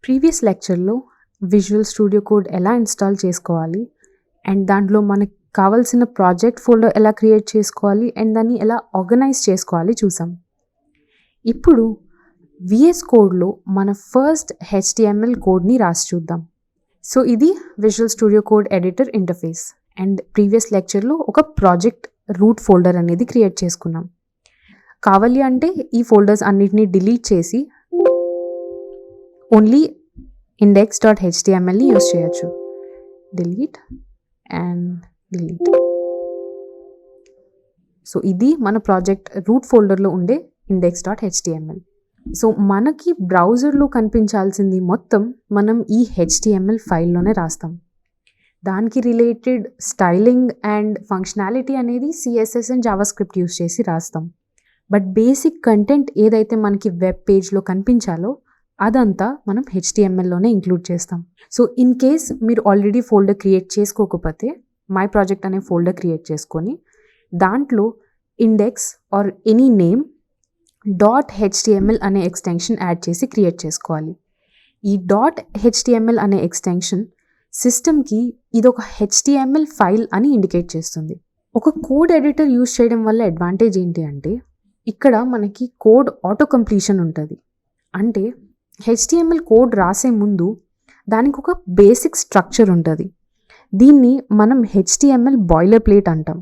Previous లెక్చర్లో visual studio code ఎలా install చేసుకోవాలి అండ్ దాంట్లో మనకు కావాల్సిన ప్రాజెక్ట్ ఫోల్డర్ ఎలా క్రియేట్ చేసుకోవాలి అండ్ దాన్ని ఎలా ఆర్గనైజ్ చేసుకోవాలి చూసాం. ఇప్పుడు విఎస్ కోడ్లో మన ఫస్ట్ HTML కోడ్ని రాసి చూద్దాం. సో ఇది visual studio code editor interface and previous లెక్చర్లో ఒక ప్రాజెక్ట్ రూట్ ఫోల్డర్ అనేది క్రియేట్ చేసుకున్నాం. కావాలి అంటే ఈ ఫోల్డర్స్ అన్నిటినీ డిలీట్ చేసి ఓన్లీ index.htmlని యూస్ చేయొచ్చు. Delete and delete. సో ఇది మన ప్రాజెక్ట్ రూట్ ఫోల్డర్లో ఉండే index.html. సో మనకి బ్రౌజర్లో కనిపించాల్సింది మొత్తం మనం ఈ HTML ఫైల్లోనే రాస్తాం. దానికి రిలేటెడ్ స్టైలింగ్ అండ్ ఫంక్షనాలిటీ అనేది CSS అండ్ జావాస్క్రిప్ట్ యూస్ చేసి రాస్తాం. బట్ బేసిక్ కంటెంట్ ఏదైతే మనకి వెబ్ పేజ్లో కనిపించాలో అదంతా మనం HTMLలోనే ఇంక్లూడ్ చేస్తాం. సో ఇన్ కేస్ మీరు ఆల్రెడీ ఫోల్డర్ క్రియేట్ చేసుకోకపోతే మై ప్రాజెక్ట్ అనే ఫోల్డర్ క్రియేట్ చేసుకొని దాంట్లో index or any name .html అనే ఎక్స్టెన్షన్ యాడ్ చేసి క్రియేట్ చేసుకోవాలి. ఈ .html అనే ఎక్స్టెన్షన్ సిస్టమ్కి ఇదొక HTML ఫైల్ అని ఇండికేట్ చేస్తుంది. ఒక కోడ్ ఎడిటర్ యూస్ చేయడం వల్ల అడ్వాంటేజ్ ఏంటి అంటే ఇక్కడ మనకి కోడ్ ఆటో కంప్లీషన్ ఉంటుంది. అంటే HTML కోడ్ రాసే ముందు దానికి ఒక బేసిక్ స్ట్రక్చర్ ఉంటుంది. దీన్ని మనం HTML బాయిలర్ ప్లేట్ అంటాం.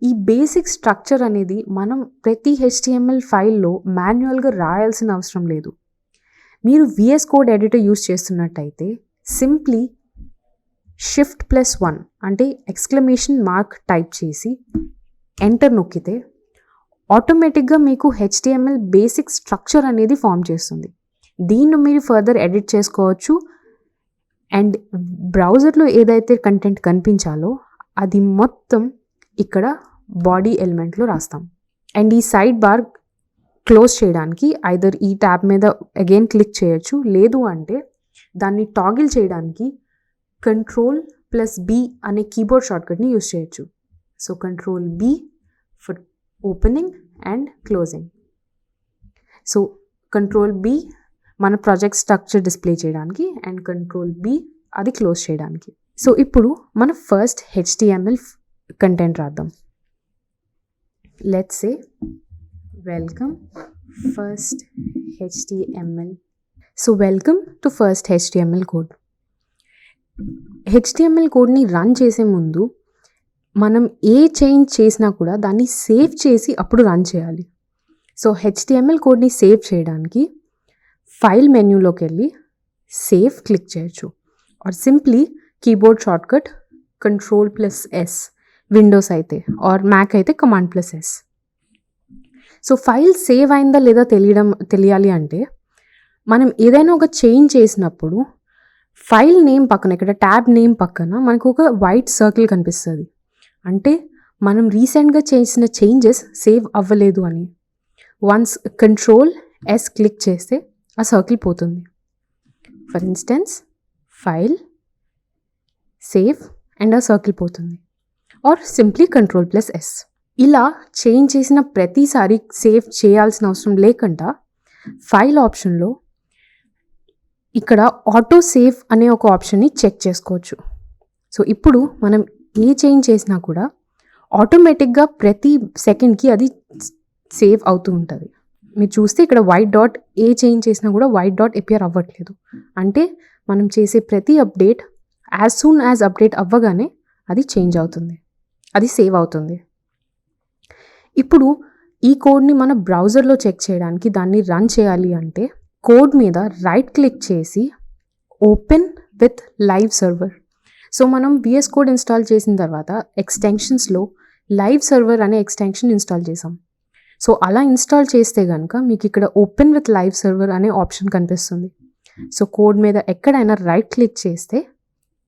ఈ బేసిక్ స్ట్రక్చర్ అనేది మనం ప్రతి HTML ఫైల్లో మాన్యువల్గా రాయాల్సిన అవసరం లేదు. మీరు VS కోడ్ ఎడిటర్ యూస్ చేస్తున్నట్టయితే సింప్లీ Shift+1 అంటే ఎక్స్క్లమేషన్ మార్క్ టైప్ చేసి ఎంటర్ నొక్కితే ఆటోమేటిక్గా మీకు HTML బేసిక్ స్ట్రక్చర్ అనేది ఫామ్ చేస్తుంది. దీన్ని మీరు ఫర్దర్ ఎడిట్ చేసుకోవచ్చు అండ్ బ్రౌజర్లో ఏదైతే కంటెంట్ కనిపించాలో అది మొత్తం ఇక్కడ బాడీ ఎలిమెంట్లో రాస్తాం. అండ్ ఈ సైడ్ బార్ క్లోజ్ చేయడానికి ఐదర్ ఈ ట్యాబ్ మీద అగైన్ క్లిక్ చేయొచ్చు, లేదు అంటే దాన్ని టాగిల్ చేయడానికి Ctrl+B అనే కీబోర్డ్ షార్ట్కట్ని యూస్ చేయొచ్చు. So Ctrl+B for opening and closing. So Ctrl+B మన ప్రాజెక్ట్ స్ట్రక్చర్ డిస్ప్లే చేయడానికి అండ్ Ctrl+B అది క్లోజ్ చేయడానికి. సో ఇప్పుడు మన ఫస్ట్ HTML కంటెంట్ రాద్దాం. Let's say welcome first HTML. So welcome to first HTML code. HTML కోడ్ని run చేసే ముందు మనం ఏ చేంజ్ చేసినా కూడా దాన్ని సేవ్ చేసి అప్పుడు రన్ చేయాలి. సో HTML కోడ్ని సేవ్ చేయడానికి ఫైల్ మెన్యూలోకి వెళ్ళి సేవ్ క్లిక్ చేయొచ్చు or simply keyboard shortcut Ctrl+S Windows అయితే ఆర్ మ్యాక్ అయితే Command+S. సో ఫైల్ సేవ్ అయిందా లేదా తెలియాలి అంటే మనం ఏదైనా ఒక చేంజ్ చేసినప్పుడు ఫైల్ నేమ్ పక్కన ఇక్కడ ట్యాబ్ నేమ్ పక్కన మనకు ఒక వైట్ సర్కిల్ కనిపిస్తుంది. అంటే మనం రీసెంట్గా చేసిన చేంజెస్ సేవ్ అవ్వలేదు అని. వన్స్ Ctrl+S క్లిక్ చేస్తే ఆ సర్కిల్ పోతుంది. For instance file save and ఆ సర్కిల్ పోతుంది. Or simply Ctrl+S. ఇలా చేంజ్ చేసిన ప్రతిసారి సేవ్ చేయాల్సిన అవసరం లేకుండా ఫైల్ ఆప్షన్లో ఇక్కడ ఆటో సేవ్ అనే ఒక ఆప్షన్ని చెక్ చేసుకోవచ్చు. సో ఇప్పుడు మనం ఏ చేంజ్ చేసినా కూడా ఆటోమేటిక్గా ప్రతి సెకండ్కి అది సేవ్ అవుతూ ఉంటుంది. మీరు చూస్తే ఇక్కడ వైట్ డాట్ ఏ చేంజ్ చేసినా కూడా వైట్ డాట్ అపియర్ అవ్వట్లేదు. అంటే మనం చేసే ప్రతి update as soon as update అవ్వగానే అది చేంజ్ అవుతుంది, అది సేవ్ అవుతుంది. ఇప్పుడు ఈ కోడ్ని మన బ్రౌజర్లో చెక్ చేయడానికి దాన్ని రన్ చేయాలి అంటే కోడ్ మీద రైట్ క్లిక్ చేసి open with live server. So మనం VS కోడ్ ఇన్స్టాల్ చేసిన తర్వాత ఎక్స్టెన్షన్స్లో లైవ్ సర్వర్ అనే ఎక్స్టెన్షన్ ఇన్స్టాల్ చేసాం. సో అలా ఇన్స్టాల్ చేస్తే కనుక మీకు ఇక్కడ ఓపెన్ విత్ లైవ్ సర్వర్ అనే ఆప్షన్ కనిపిస్తుంది. సో కోడ్ మీద ఎక్కడైనా రైట్ క్లిక్ చేస్తే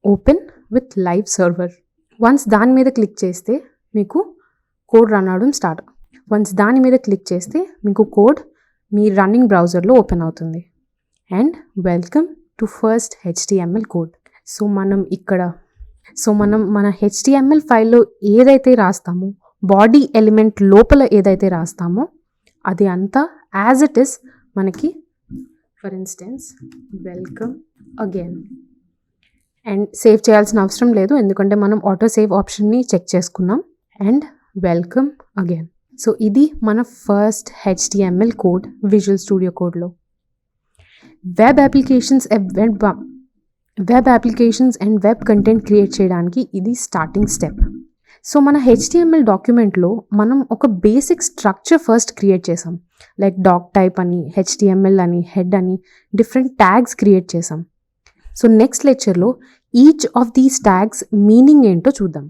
open with live server. Once దాని మీద క్లిక్ చేస్తే మీకు కోడ్ రన్ అవడం స్టార్ట్. వన్స్ దాని మీద క్లిక్ చేస్తే మీకు కోడ్ మీ రన్నింగ్ బ్రౌజర్లో ఓపెన్ అవుతుంది. And welcome to first HTML code. So మనం మన HTML ఫైల్లో ఏదైతే రాస్తామో బాడీ ఎలిమెంట్ లోపల ఏదైతే రాస్తామో అది అంతా యాజ్ ఇట్ ఈస్ మనకి for instance welcome again. And save చేయాల్సిన అవసరం లేదు, ఎందుకంటే మనం ఆటో సేవ్ ఆప్షన్ని చెక్ చేసుకున్నాం. And welcome again. సో ఇది మన first HTML code visual studio కోడ్లో. Web applications and web content create చేయడానికి ఇది స్టార్టింగ్ స్టెప్. సో మన HTML డాక్యుమెంట్లో మనం ఒక బేసిక్ స్ట్రక్చర్ ఫస్ట్ క్రియేట్ చేసాం. లైక్ డాక్ టైప్ అని, HTML అని, హెడ్ అని డిఫరెంట్ ట్యాగ్స్ క్రియేట్ చేసాం. సో నెక్స్ట్ లెక్చర్లో each of these tags meaning ఏంటో చూద్దాం.